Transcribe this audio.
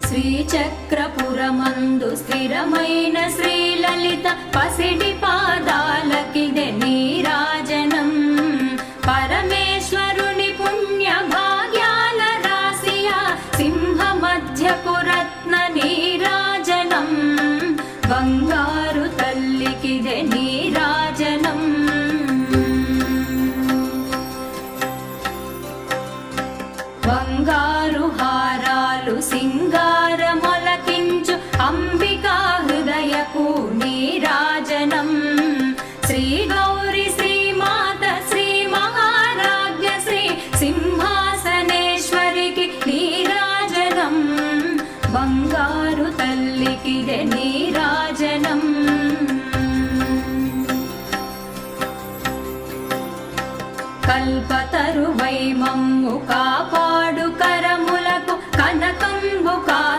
శ్రీచక్రపురమందు స్థిరమైన శ్రీలలిత పసిడి పాదాలకిదే నీరాజనం. పరమేశ్వరుని పుణ్య భాగ్యాల రాశియా సింహ మధ్యపు రత్న నీరాజనం. బంగారు తల్లికిదే నీరాజనం. బంగారు హారాలు సింగారమొలకించు అంబికా హృదయపు నీరాజనం. శ్రీ గౌరి శ్రీమాత శ్రీ మహారాజ్ఞ శ్రీ సింహాసనేశ్వరికి నీరాజనం. బంగారు తల్లికిదే నీరాజనం. కల్పతరువై మమ్ము